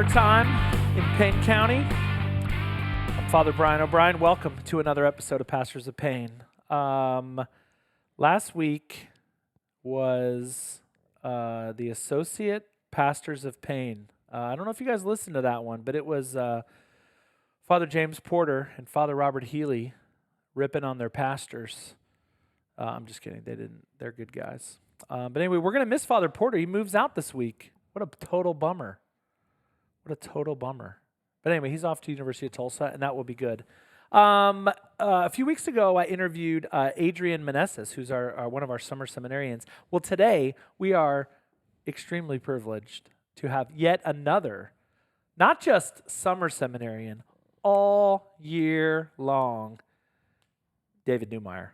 summertime in Payne County. I'm Father Brian O'Brien. Welcome to another episode of Pastors of Payne. Last week was the Associate Pastors of Payne. I don't know if you guys listened to that one, but it was Father James Porter and Father Robert Healy ripping on their pastors. I'm just kidding. They didn't. They're good guys. But anyway, we're going to miss Father Porter. He moves out this week. What a total bummer. What a total bummer. But anyway, he's off to University of Tulsa, and that will be good. A few weeks ago, I interviewed Adrian Meneses, who's one of our summer seminarians. Well, today, we are extremely privileged to have yet another, not just summer seminarian, all year long, David Neumaier.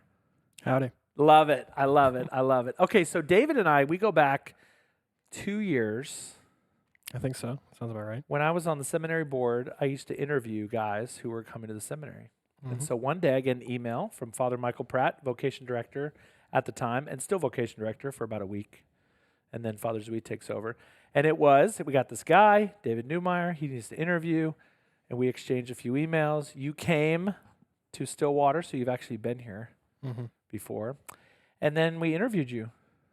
Howdy. Love it. I love it. I love it. Okay, so David and I, we go back 2 years. I think so. Sounds about right. When I was on the seminary board, I used to interview guys who were coming to the seminary. Mm-hmm. And so one day I get an email from Father Michael Pratt, vocation director at the time, and still vocation director for about a week. And then Father Zui takes over. And we got this guy, David Neumaier, he needs to interview, and we exchanged a few emails. You came to Stillwater, so you've actually been here before. And then we interviewed you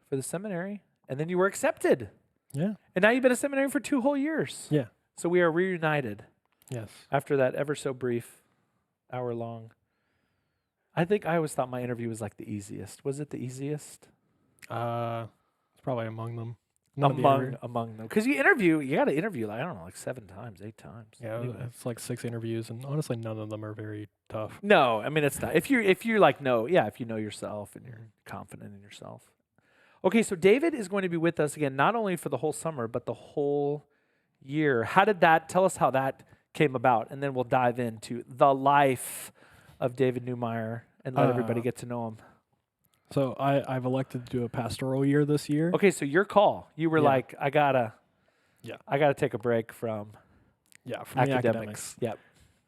for the seminary, and then you were accepted. Yeah. And now you've been a seminary for 2 whole years. Yeah. So we are reunited. Yes. After that ever so brief, hour-long. I think I always thought my interview was like the easiest. Was it the easiest? It's probably among them. Among them. Because you got to interview, like 7 times, 8 times. Yeah, anyway. It's like 6 interviews, and honestly, none of them are very tough. No, I mean, it's not. If you know yourself and you're confident in yourself. Okay, so David is going to be with us again, not only for the whole summer, but the whole year. Tell us how that came about, and then we'll dive into the life of David Neumaier and let everybody get to know him. So I've elected to do a pastoral year this year. Okay, so your call. You were like, I gotta take a break from academics. Yep.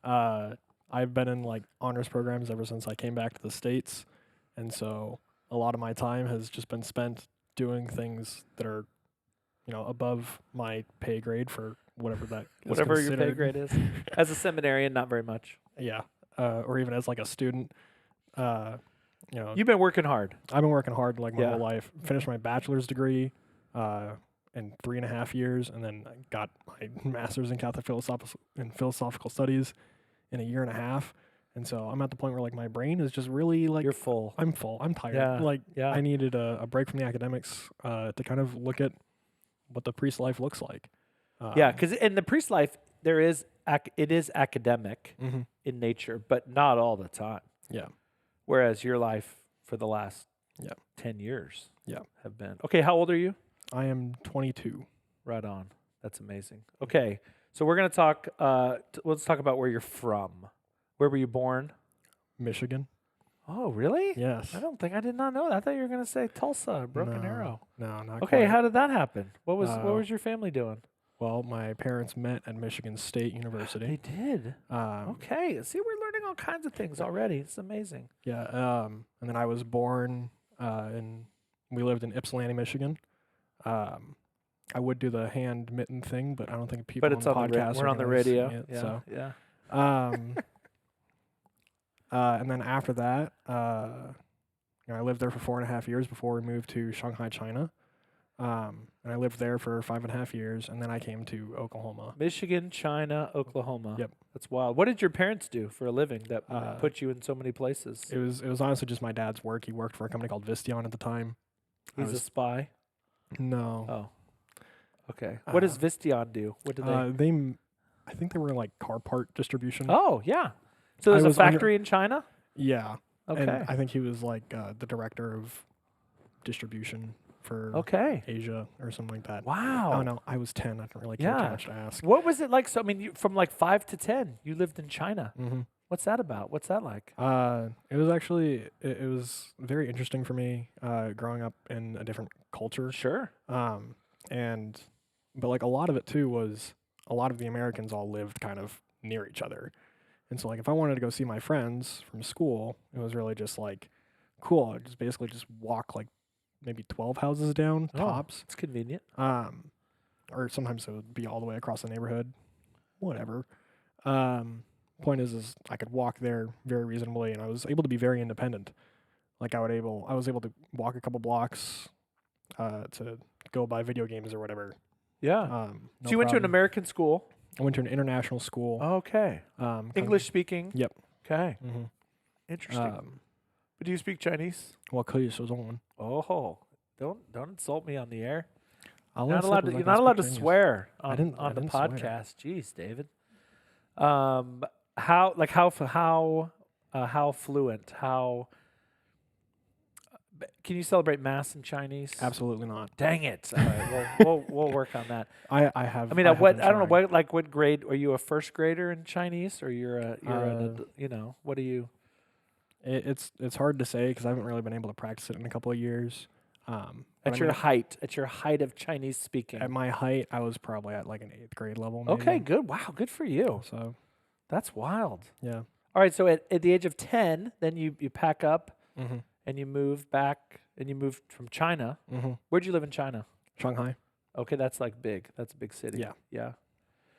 I've been in like honors programs ever since I came back to the States, and so a lot of my time has just been spent doing things that are, above my pay grade for whatever your pay grade is. As a seminarian, not very much. Yeah. Or even as like a student. You've been working hard. I've been working hard like my whole life. Finished my bachelor's degree in 3.5 years, and then I got my master's in Catholic philosophical studies in 1.5 years. And so I'm at the point where like my brain is just really like... You're full. I'm full. I'm tired. I needed a break from the academics to kind of look at what the priest life looks like. Because in the priest life, it is academic in nature, but not all the time. Yeah. Whereas your life for the last 10 years have been... Okay, how old are you? I am 22. Right on. That's amazing. Okay, so we're going to talk... let's talk about where you're from. Where were you born? Michigan. Oh, really? Yes. I did not know that. I thought you were going to say Tulsa, Broken Arrow. No, not Okay, quite. how did that happen? What was your family doing? Well, my parents met at Michigan State University. They did? Okay. See, we're learning all kinds of things already. It's amazing. Yeah. And then I was born we lived in Ypsilanti, Michigan. I would do the hand mitten thing, but I don't think people on the podcast we're on the radio. Yeah. And then after that, I lived there for 4.5 years before we moved to Shanghai, China. And I lived there for 5.5 years, and then I came to Oklahoma. Michigan, China, Oklahoma. Yep. That's wild. What did your parents do for a living that put you in so many places? It was honestly just my dad's work. He worked for a company called Vistion at the time. He's a spy? No. Oh. Okay. What does Vistion do? What do they... I think they were like car part distribution. Oh, yeah. So there's a factory in China? Yeah. Okay. And I think he was like the director of distribution for Asia or something like that. Wow. Oh, no. I was 10. I didn't really care too much to ask. What was it like? So, I mean, from like 5 to 10, you lived in China. Mm-hmm. What's that about? What's that like? It was actually, it was very interesting for me growing up in a different culture. Sure. But like a lot of it too was a lot of the Americans all lived kind of near each other. And so like if I wanted to go see my friends from school, it was really just like, cool. I'd just basically just walk like maybe 12 houses down, tops. It's convenient. Or sometimes it would be all the way across the neighborhood. whatever. Point is I could walk there very reasonably, and I was able to be very independent. Like I was able to walk a couple blocks to go buy video games or whatever. Yeah. No So you went to an problem. American school. I went to an international school. Okay. English speaking. Yep. Okay. Mm-hmm. Interesting. But do you speak Chinese? Well, 可以说中文. Oh, don't insult me on the air. All You're I not said allowed was to, I you're can not allowed to speak Chinese. swear I on didn't the swear. podcast. Jeez, David. How fluent? How can you celebrate Mass in Chinese? Absolutely not. Dang it! All right, we'll work on that. I have. I mean, have what been I don't know. trying. What grade are you? A first grader in Chinese, or you're what are you? It's hard to say because I haven't really been able to practice it in a couple of years. At your height of Chinese speaking. At my height, I was probably at like an 8th grade level. Okay, maybe. good. Wow, good for you. So That's wild. yeah. All right, so at the age of 10, then you pack up Mm-hmm. and you move back, and you moved from China. Mm-hmm. Where'd you live in China? Shanghai. Okay, that's like big. That's a big city. Yeah. Yeah.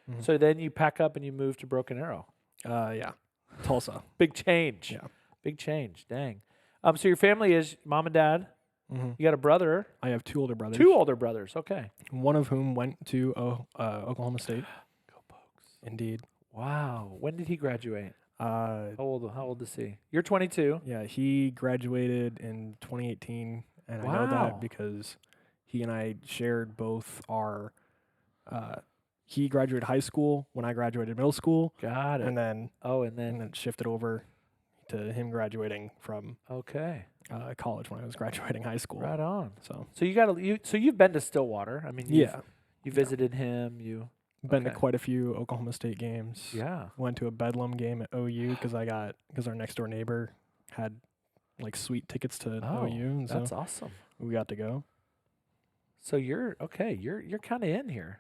Mhm. So then you pack up and you move to Broken Arrow. Yeah. Tulsa. Big change. Yeah. Big change. Dang. So your family is mom and dad. Mm-hmm. You got a brother. I have 2 older brothers. 2 older brothers. Okay. One of whom went to Oklahoma State. Go Pokes. Indeed. Wow. When did he graduate? Uh, How old is he? You're 22. yeah, he graduated in 2018, and I know Wow. that because he and I shared both our. He graduated high school when I graduated middle school, Got it. and then and then it shifted over to him graduating from okay. college when I was graduating high school. Right on. So So you've been to Stillwater. I mean, yeah, you visited him. You been to okay. quite a few Oklahoma State games. Yeah. Went to a Bedlam game at OU because our next door neighbor had like sweet tickets to Oh, OU, and that's so awesome. we got to go. So you're okay. You're kind of in here.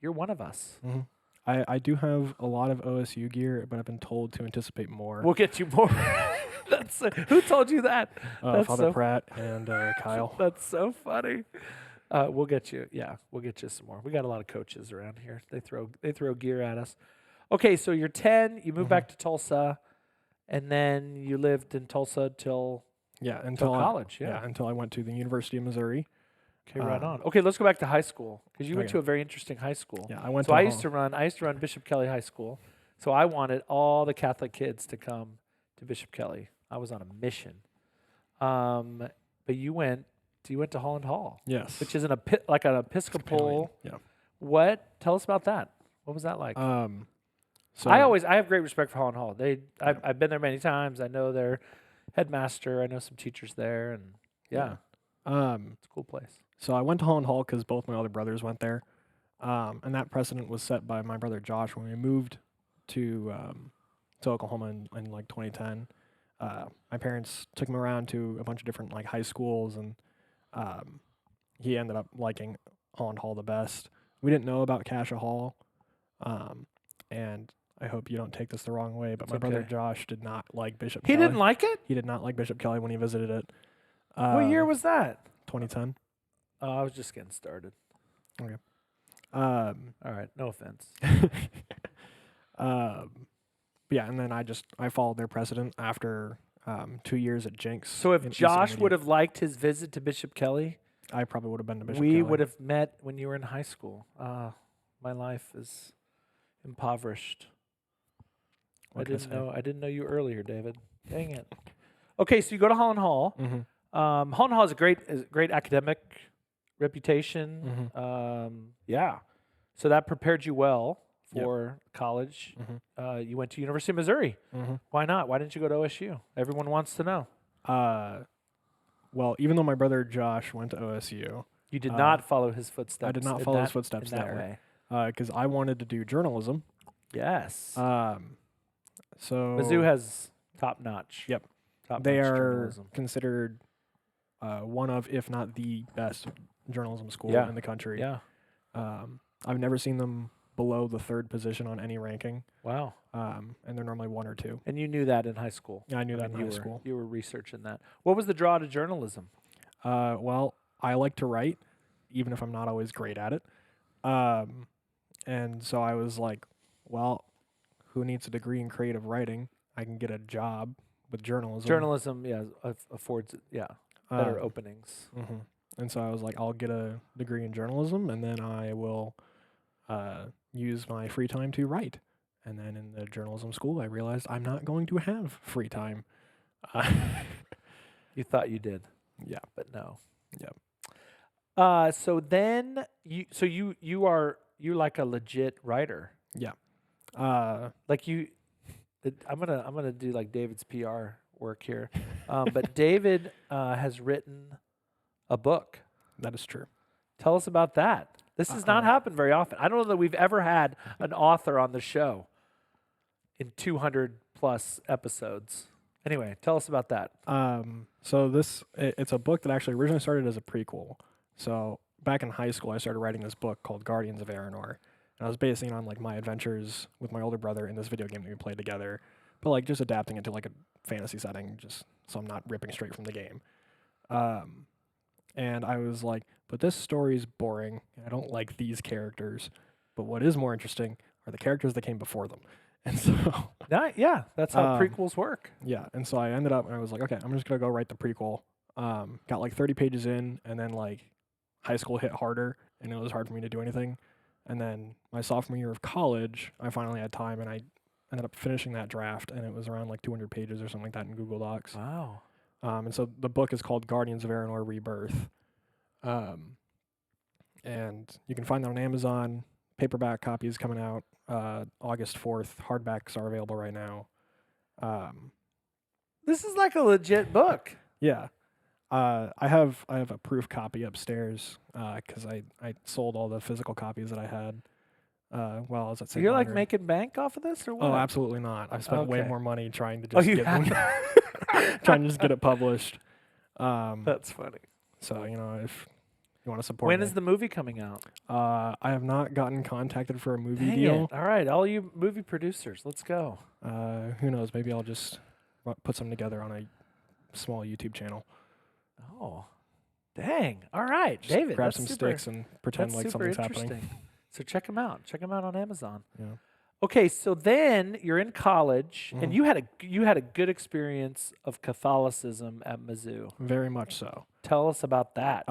You're one of us. Mm-hmm. I do have a lot of OSU gear, but I've been told to anticipate more. We'll get you more. That's who told you that? That's Father so- Pratt and Kyle. That's so funny. We'll get you. Yeah, we'll get you some more. We got a lot of coaches around here. They throw gear at us. Okay, so you're 10. You move back to Tulsa, and then you lived in Tulsa till until college. Yeah. until I went to the University of Missouri. Okay, right on. Okay, let's go back to high school because you went Okay. to a very interesting high school. Yeah, I went So to I used to run Bishop Kelly High School. So I wanted all the Catholic kids to come to Bishop Kelly. I was on a mission. But you went to Holland Hall, Yes. which is an Episcopal. Yeah. Tell us about that. What was that like? So I have great respect for Holland Hall. I've been there many times. I know their headmaster. I know some teachers there, and yeah. It's a cool place. So I went to Holland Hall because both my other brothers went there, and that precedent was set by my brother Josh when we moved to Oklahoma in like 2010. My parents took him around to a bunch of different like high schools, and he ended up liking Holland Hall the best. We didn't know about Cassia Hall, and I hope you don't take this the wrong way, but It's my brother okay. Josh did not like Bishop He Kelly. didn't like it? He did not like Bishop Kelly when he visited it. What year was that? 2010. I was just getting started. All right, no offense. Yeah, and then I followed their precedent after 2 years at Jinx. So if in East Josh Intermediate. would have liked his visit to Bishop Kelly, I probably would have been to Bishop we Kelly. would have met when you were in high school. My life is impoverished. What can I say? I didn't know you earlier, David. Dang it. Okay, so you go to Holland Hall. Mm-hmm. Holland Hall has a great academic reputation. Mm-hmm. Yeah, so that prepared you well Yep. for college. Mm-hmm. You went to University of Missouri. Mm-hmm. Why not? Why didn't you go to OSU? Everyone wants to know. Well, even though my brother Josh went to OSU, You did not follow his footsteps. I did not in follow his that- footsteps in that there. way. Because I wanted to do journalism. Yes. So Mizzou has top notch. Yep. Top they notch are journalism. considered one of, if not the best journalism school Yeah. in the country. Yeah. I've never seen them below the 3rd position on any ranking, Wow. and they're normally 1 or 2. And you knew that in high school. Yeah, I knew that mean, in high school. You were researching that. What was the draw to journalism? Well, I like to write, even if I'm not always great at it. And so I was like, well, who needs a degree in creative writing? I can get a job with journalism. Journalism, yeah, affords better openings. Mm-hmm. And so I was like, I'll get a degree in journalism, and then I will use my free time to write. And then in the journalism school, I realized I'm not going to have free time. You thought you did. Yeah. But no. Yeah. So then you're like a legit writer. Yeah. Like I'm gonna do like David's PR work here. But David has written a book. That is true. Tell us about that. This has not happened very often. I don't know that we've ever had an author on the show in 200 plus episodes. Anyway, tell us about that. So it's a book that actually originally started as a prequel. So back in high school, I started writing this book called Guardians of Aranor. And I was basing it on like my adventures with my older brother in this video game that we played together, but like just adapting it to like a fantasy setting, just so I'm not ripping straight from the game. And I was like, but this story is boring. I don't like these characters. But what is more interesting are the characters that came before them. And so yeah, that's how prequels work. Yeah, and so I ended up, and I was like, okay, I'm just gonna go write the prequel. Got like 30 pages in, and then like high school hit harder, and it was hard for me to do anything. And then my sophomore year of college, I finally had time, and I ended up finishing that draft, and it was around like 200 pages or something like that in Google Docs. Wow. And so the book is called Guardians of Aranor Rebirth. And you can find that on Amazon. Paperback copies coming out August 4th. Hardbacks are available right now. This is like a legit book. Yeah. I have a proof copy upstairs because I sold all the physical copies that I had while I was at St. You're like Margaret. making bank off of this or what? Oh, absolutely not. I've spent way Okay. more money trying to just get trying to just get it published. That's funny. So, if you want to support When me. is the movie coming out? I have not gotten contacted for a movie Dang deal. it. All right, all you movie producers, let's go. Who knows? Maybe I'll just put some together on a small YouTube channel. Oh, dang. All right, Just David. grab that's some super, sticks and pretend that's like super something's interesting. happening. So check them out. Check them out on Amazon. Yeah. Okay, so then you're in college, and you had a good experience of Catholicism at Mizzou. Very much so. Tell us about that,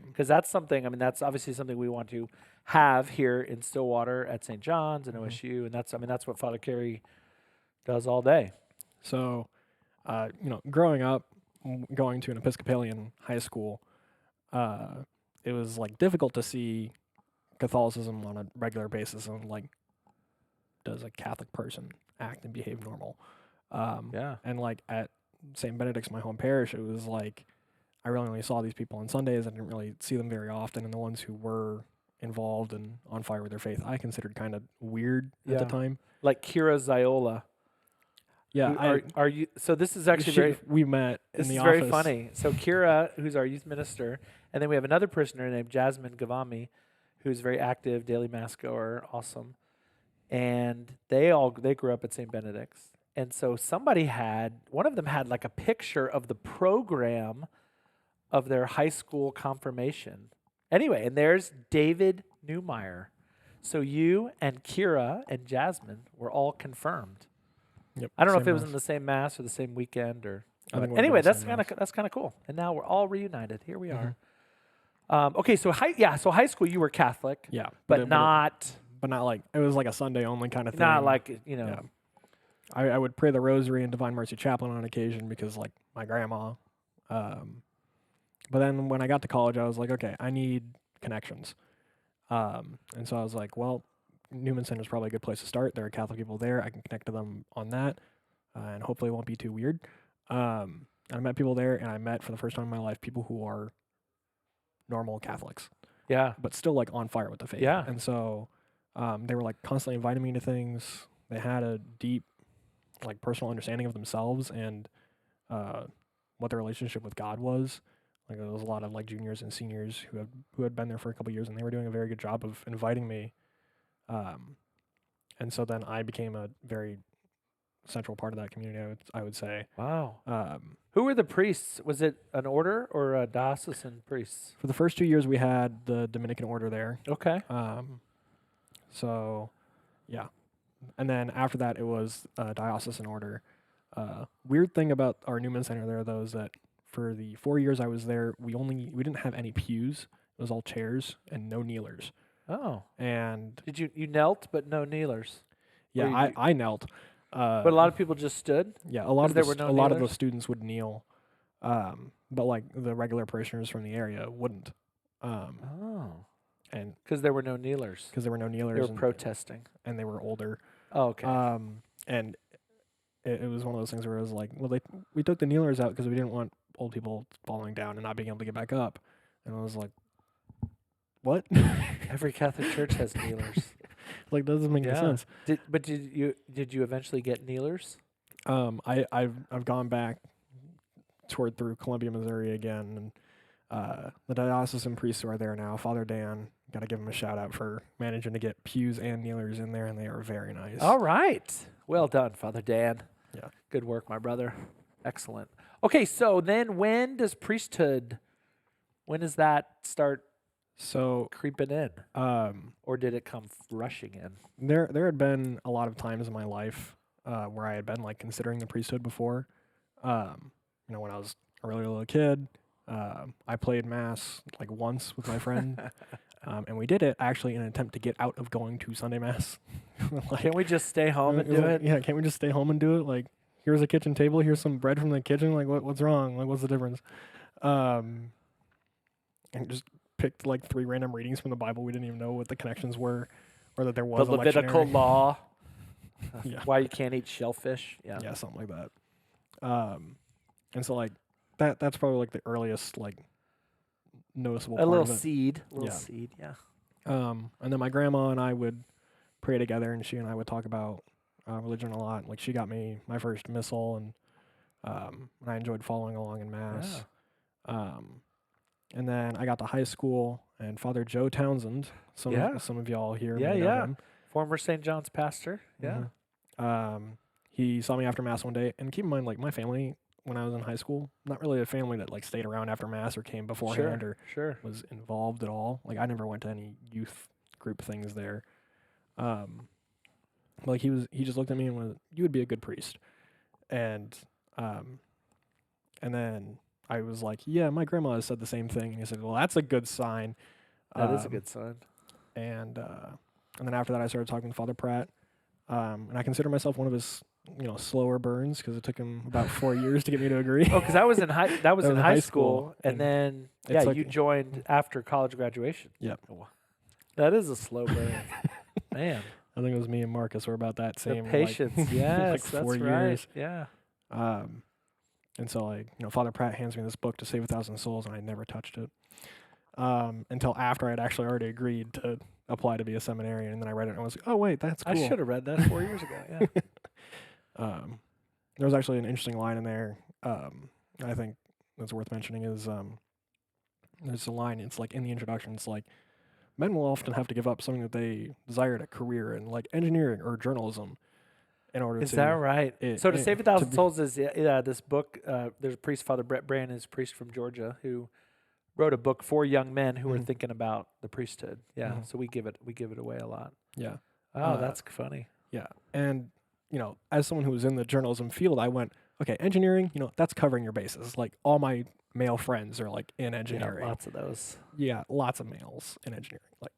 because that's something. I mean, that's obviously something we want to have here in Stillwater at St. John's and OSU, and that's what Father Carey does all day. So, growing up, going to an Episcopalian high school, it was like difficult to see Catholicism on a regular basis, and like, does a Catholic person act and behave normal? Yeah. And like at St. Benedict's, my home parish, it was like I really only saw these people on Sundays. I didn't really see them very often, and the ones who were involved and on fire with their faith, I considered kind of weird at the time. Like Kira Ziola. Yeah, are you? So this is actually we met in the office. This is very funny. So Kira, who's our youth minister, and then we have another person named Jasmine Gavami, who's very active, daily mass goer, awesome. And they grew up at St. Benedict's. And so one of them had like a picture of the program of their high school confirmation. Anyway, and there's David Neumaier. So you and Kira and Jasmine were all confirmed. Yep, I don't know if it was mass. in the same mass or the same weekend or. Anyway, that's kind of cool. And now we're all reunited. Here we are. Okay, so high school you were Catholic. Yeah, but not like it was like a Sunday only kind of thing. Not like Yeah. I would pray the Rosary and Divine Mercy Chaplain on occasion because like my grandma. But then when I got to college, I was like, okay, I need connections. And so I was like, well, Newman Center is probably a good place to start. There are Catholic people there. I can connect to them on that, and hopefully it won't be too weird. I met people there, and I met for the first time in my life people who are normal Catholics. Yeah. But still like on fire with the faith. Yeah. And so they were like constantly inviting me to things. They had a deep like personal understanding of themselves and what their relationship with God was. Like there was a lot of like juniors and seniors who had been there for a couple of years, and they were doing a very good job of inviting me. And so then I became a very central part of that community, I would say. Wow. Who were the priests? Was it an order or a diocesan priests? For the first 2 years, we had the Dominican order there. Okay. So, yeah. And then after that, it was diocesan order. Weird thing about our Newman Center there, though, is that for the 4 years I was there, we didn't have any pews. It was all chairs and no kneelers. Oh. And Did you knelt but no kneelers? yeah, I knelt. But a lot of people just stood? Yeah, a lot of there were no a lot of the kneelers? students would kneel, but like the regular parishioners from the area wouldn't. Oh. And Because there were no kneelers. because there were no kneelers, They were protesting. and they were older. Oh, okay. And it was one of those things where it was like, well, we took the kneelers out because we didn't want old people falling down and not being able to get back up. And I was like, what? Every Catholic church has kneelers. Like, that doesn't make any sense. Did you eventually get kneelers? I've gone back, toured through Columbia, Missouri again, and the diocesan priests who are there now, Father Dan, got to give him a shout out for managing to get pews and kneelers in there, and they are very nice. All right. Well done, Father Dan. Yeah. Good work, my brother. Excellent. Okay, so then when does that start creeping in? Or did it come rushing in? There had been a lot of times in my life where I had been like considering the priesthood before. When I was a really little kid, I played mass like once with my friend, and we did it actually in an attempt to get out of going to Sunday mass. Like, can't we just stay home and do it? Yeah, can't we just stay home and do it? Like, here's a kitchen table, here's some bread from the kitchen. Like, what's wrong? Like, what's the difference? And just picked like 3 random readings from the Bible. We didn't even know what the connections were, or that there was the a Levitical lectionary. law. Yeah. Why you can't eat shellfish. Yeah, something like that. And so like that's probably like the earliest like noticeable A part little of it. seed. Yeah. And then my grandma and I would pray together, and she and I would talk about religion a lot. Like, she got me my first missal, and I enjoyed following along in mass. Yeah. And then I got to high school, and Father Joe Townsend, some of y'all here may know him. Former St. John's pastor. Yeah. He saw me after mass one day, and keep in mind, like, my family when I was in high school, not really a family that like stayed around after mass or came beforehand or was involved at all. Like, I never went to any youth group things there. Like, he just looked at me and went, "You would be a good priest," and then I was like, "Yeah, my grandma has said the same thing," and he said, "Well, that's a good sign." That is a good sign. And then after that, I started talking to Father Pratt, and I consider myself one of his slower burns because it took him about 4 years to get me to agree. Oh, because that was in high school, and then like, you joined after college graduation. Yep. That is a slow burn, man. I think it was me and Marcus were about that same. The patience, like, yes, like 4 that's years. Right. Yeah. And so, like, Father Pratt hands me this book to save 1,000 souls, and I never touched it until after I had actually already agreed to apply to be a seminarian. And then I read it, and I was like, "Oh wait, that's cool." I should have read that 4 years ago. Yeah. There was actually an interesting line in there. I think that's worth mentioning is there's a line. It's like in the introduction. It's like, men will often have to give up something that they desired a career in, like engineering or journalism, in order to. Is that right? So to save 1,000 souls is this book. There's a priest, Father Brett Brand, is a priest from Georgia who wrote a book for young men who are thinking about the priesthood. Yeah. So we give it away a lot. Yeah. Oh, that's funny. Yeah, and as someone who was in the journalism field, I went, okay, engineering, that's covering your bases. Like, all my male friends are like in engineering. Yeah, lots of those. Yeah, lots of males in engineering. Like,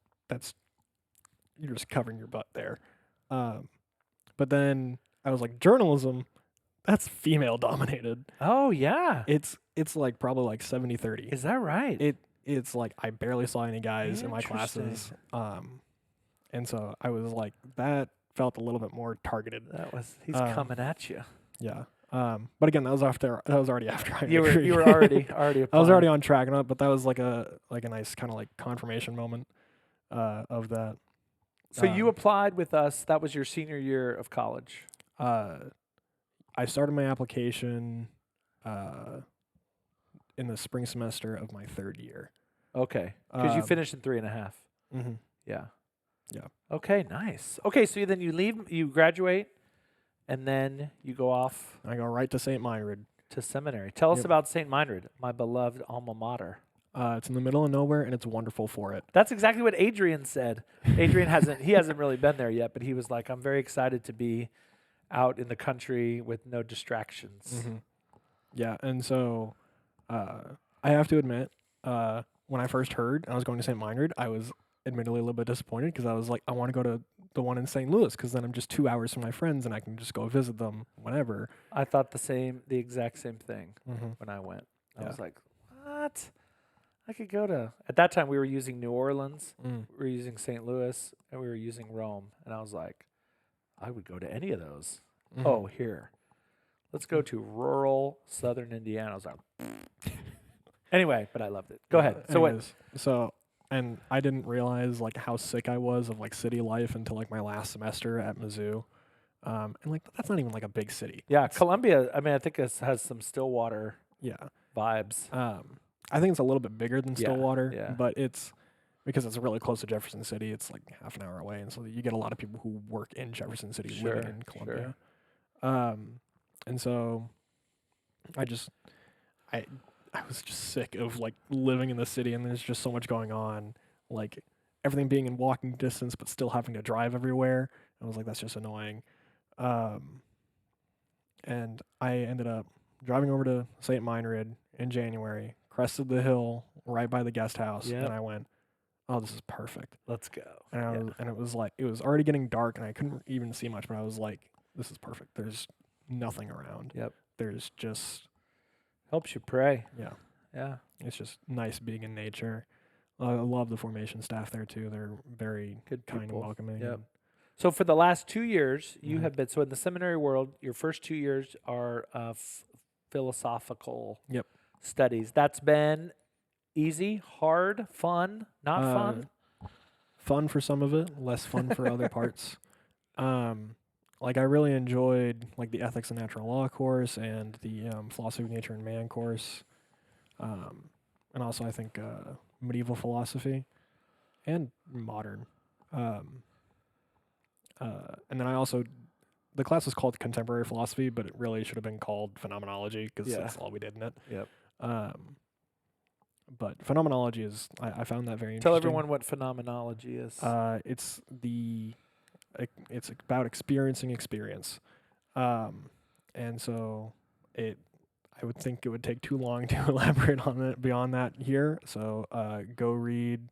you're just covering your butt there. But then I was like, journalism, that's female dominated. Oh yeah. It's like probably like 70-30. Is that right? It's like I barely saw any guys in my classes. And so I was like, that felt a little bit more targeted. He's coming at you. Yeah. But again, that was already after I you agreed. were already applying. I was already on track, but that was like a nice kind of like confirmation moment of that. So you applied with us. That was your senior year of college. I started my application in the spring semester of my 3rd year. Okay, because you finished in 3.5. Mm-hmm. Yeah. Yeah. Okay, nice. Okay, so then you leave, you graduate, and then you go off. I go right to St. Meinrad. To seminary. Tell us about St. Meinrad, my beloved alma mater. It's in the middle of nowhere, and it's wonderful for it. That's exactly what Adrian said. Adrian hasn't really been there yet, but he was like, I'm very excited to be out in the country with no distractions. Mm-hmm. Yeah, and so I have to admit, when I first heard I was going to St. Meinrad, I was admittedly a little bit disappointed because I was like, I want to go to the one in St. Louis because then I'm just 2 hours from my friends and I can just go visit them whenever. I thought the exact same thing when I went. I Yeah. was like, what? I could go to. At that time, we were using New Orleans, we were using St. Louis, and we were using Rome. And I was like, I would go to any of those. Mm-hmm. Oh, here. Let's go to rural southern Indiana. I was like, anyway, but I loved it. Go ahead. So anyways, and I didn't realize like how sick I was of like city life until like my last semester at Mizzou. And like that's not even like a big city. Yeah, Columbia, I mean, I think it has some Stillwater vibes. I think it's a little bit bigger than Yeah, Stillwater, yeah. but it's because it's really close to Jefferson City. It's like half an hour away, and so you get a lot of people who work in Jefferson City living in Columbia. And so I was just sick of like living in the city, and there's just so much going on, like everything being in walking distance, but still having to drive everywhere. I was like, that's just annoying. And I ended up driving over to St. Meinrad in January, crested the hill right by the guest house, and I went, oh, this is perfect. Let's go. And it was like, it was already getting dark, and I couldn't even see much, but I was like, this is perfect. There's nothing around. Yep. There's just... Helps you pray. Yeah. Yeah. It's just nice being in nature. I love the formation staff there, too. They're very Good kind people. and welcoming. Yep. So for the last 2 years, you Mhm. have been, so in the seminary world, your first 2 years are philosophical studies. That's been easy, hard, fun, not fun? Fun for some of it, less fun for other parts. Like I really enjoyed like the ethics and natural law course and the philosophy of nature and man course. And also I think medieval philosophy and modern. And then I also, the class was called contemporary philosophy, but it really should have been called phenomenology because that's all we did in it. Yep. But phenomenology is, I found that very interesting. Tell everyone what phenomenology is. It's about experiencing experience. And so I would think it would take too long to elaborate on it beyond that here. So go read.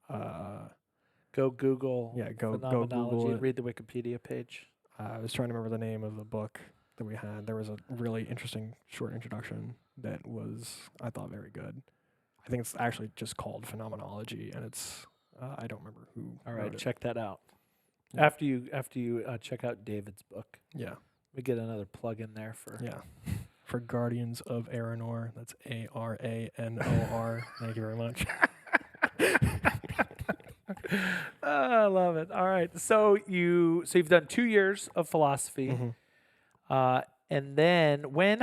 Go Google. Yeah, go phenomenology. Google it. Read the Wikipedia page. I was trying to remember the name of the book that we had. There was a really interesting short introduction that was, I thought, very good. I think it's actually just called Phenomenology, and it's I don't remember who. All right, wrote check that out. Yeah. After you check out David's book. Yeah. We get another plug in there for for Guardians of Aranor. That's Aranor. Thank you very much. I love it. All right, so you've done 2 years of philosophy, and then when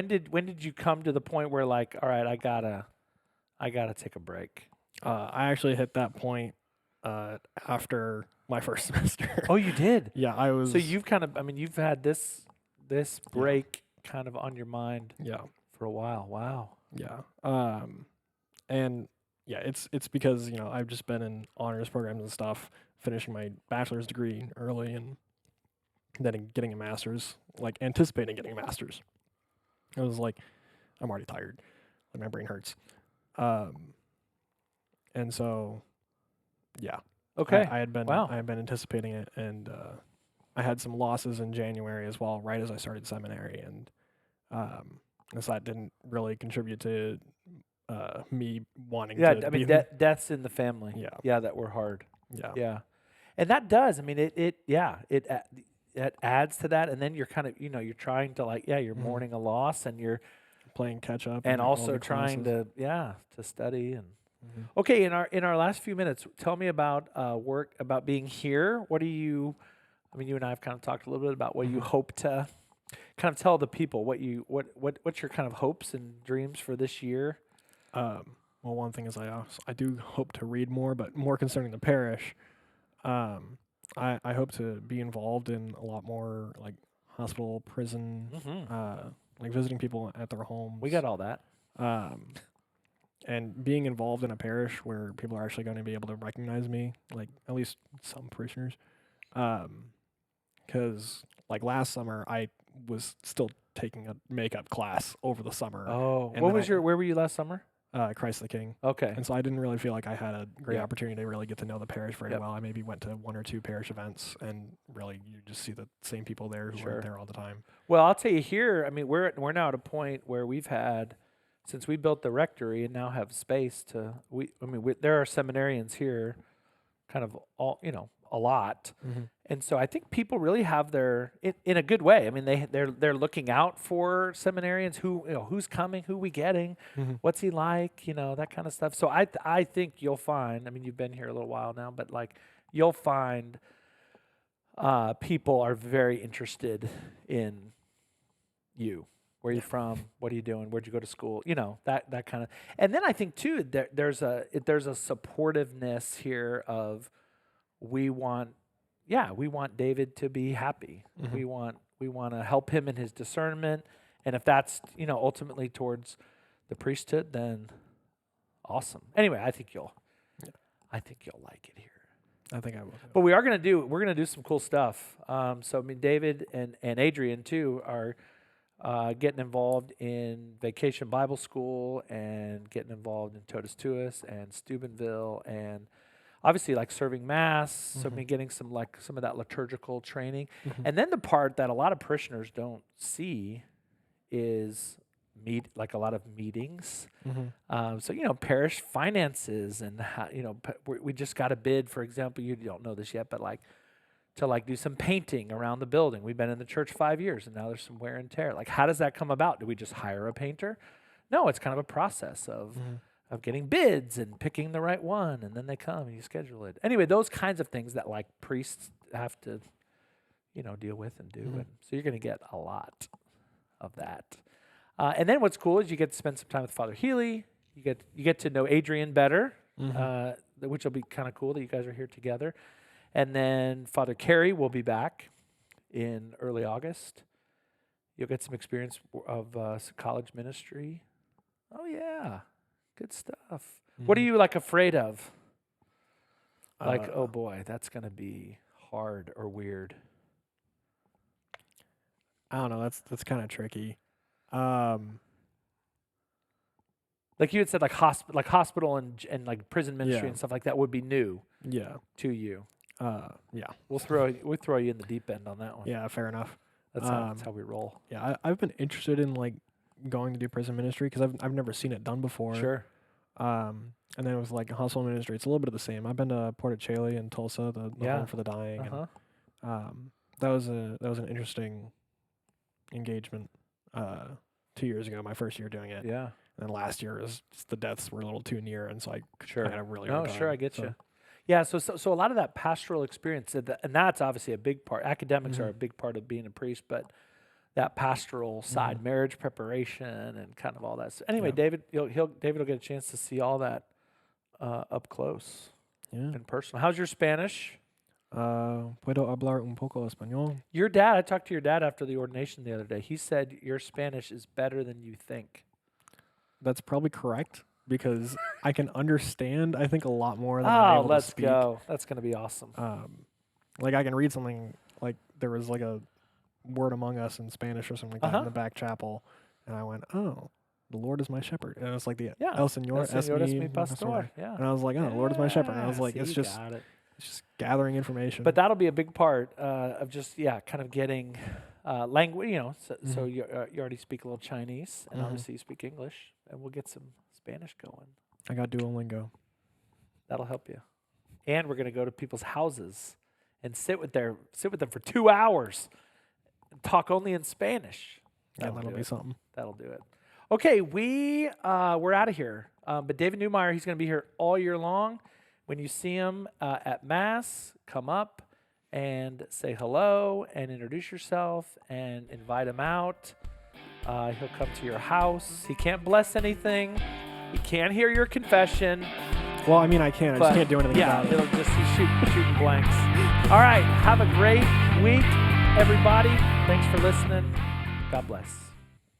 did you come to the point where like, all right, I gotta take a break? I actually hit that point after my first semester. Oh, you did? Yeah, I was. So you've you've had this break kind of on your mind for a while. Wow. Yeah. And yeah, it's because, I've just been in honors programs and stuff, finishing my bachelor's degree early and then getting a master's, like anticipating getting a master's. I was like, I'm already tired. Like my brain hurts. And so, yeah. Okay. I had been anticipating it, and I had some losses in January as well, right as I started seminary, and so that didn't really contribute to me wanting to. Yeah, I mean deaths in the family. Yeah, that were hard. Yeah, and that does. I mean, it adds to that, and then you're kind of you're trying to you're mourning a loss, and you're playing catch up, and also trying to study and. Okay, in our last few minutes, tell me about work, about being here. What do you? I mean, you and I have kind of talked a little bit about what you hope to kind of tell the people. What's your kind of hopes and dreams for this year? Well, one thing is I do hope to read more, but more concerning the parish. I hope to be involved in a lot more like hospital, prison, like visiting people at their homes. We got all that. And being involved in a parish where people are actually going to be able to recognize me, like at least some parishioners, because like last summer I was still taking a makeup class over the summer. Oh, and where were you last summer? Christ the King. Okay. And so I didn't really feel like I had a great opportunity to really get to know the parish very well. I maybe went to 1 or 2 parish events, and really you just see the same people there who are there all the time. Well, I'll tell you here, I mean, we're now at a point where we've had, since we built the rectory and now have space to, there are seminarians here, kind of all, a lot. Mm-hmm. And so I think people really have in a good way. I mean, they're looking out for seminarians, who's coming, who we getting, what's he like, that kind of stuff. So I think you'll find, I mean, you've been here a little while now, but like you'll find people are very interested in you. Where are you from? What are you doing? Where'd you go to school? That kind of. And then I think too, there's a supportiveness here of we want David to be happy. Mm-hmm. We want to help him in his discernment, and if that's ultimately towards the priesthood, then awesome. Anyway, I think you'll like it here. I think I will. But we're gonna do some cool stuff. So I mean, David and Adrian too are getting involved in Vacation Bible School and getting involved in Totus Tuus and Steubenville and. Obviously, like serving mass, so I mean, getting some of that liturgical training, and then the part that a lot of parishioners don't see is a lot of meetings. So parish finances and how, we just got a bid, for example. You don't know this yet, but to do some painting around the building. We've been in the church 5 years, and now there's some wear and tear. Like, how does that come about? Do we just hire a painter? No, it's kind of a process of getting bids and picking the right one, and then they come and you schedule it. Anyway, those kinds of things that like priests have to, deal with and do. And so you're going to get a lot of that. And then what's cool is you get to spend some time with Father Healy. You get to know Adrian better, which will be kind of cool that you guys are here together. And then Father Carey will be back in early August. You'll get some experience of college ministry. Oh yeah. Good stuff. What are you afraid of? Oh boy, that's going to be hard or weird. I don't know. That's kind of tricky. Like you had said, hospital and prison ministry and stuff like that would be new. Yeah. To you. Yeah. We'll throw you in the deep end on that one. Yeah, fair enough. That's how we roll. Yeah, I've been interested in going to do prison ministry because I've never seen it done before. Sure. And then with hospital ministry, it's a little bit of the same. I've been to Porticelli in Tulsa, the home for the dying, and that was an interesting engagement 2 years ago, my first year doing it. Yeah. And then last year the deaths were a little too near, and so I had a really hard time. Sure, I get you. Yeah, so a lot of that pastoral experience, and that's obviously a big part. Academics are a big part of being a priest, but that pastoral side, marriage preparation, and kind of all that. So anyway, David will get a chance to see all that up close and personal. How's your Spanish? Puedo hablar un poco español. Your dad, I talked to your dad after the ordination the other day. He said your Spanish is better than you think. That's probably correct because I can understand, I think, a lot more than I'm able to speak. Oh, let's go. That's going to be awesome. I can read something, there was a word among us in Spanish or something like that in the back chapel, and I went, oh, the Lord is my shepherd. And it's El Señor es mi pastor. Yeah. And I was like, oh, the Lord is my shepherd. And I was like, it's just gathering information. But that'll be a big part of just, kind of getting language, so you already speak a little Chinese, and obviously you speak English, and we'll get some Spanish going. I got Duolingo. That'll help you. And we're going to go to people's houses and sit with them for 2 hours and talk only in Spanish. That'll be something. That'll do it. Okay, we're out of here. But David Neumaier, he's going to be here all year long. When you see him at Mass, come up and say hello and introduce yourself and invite him out. He'll come to your house. He can't bless anything. He can't hear your confession. Well, I mean, I can. I just can't do anything about it. Yeah, it'll just be shooting blanks. All right, have a great week, everybody. Thanks for listening. God bless.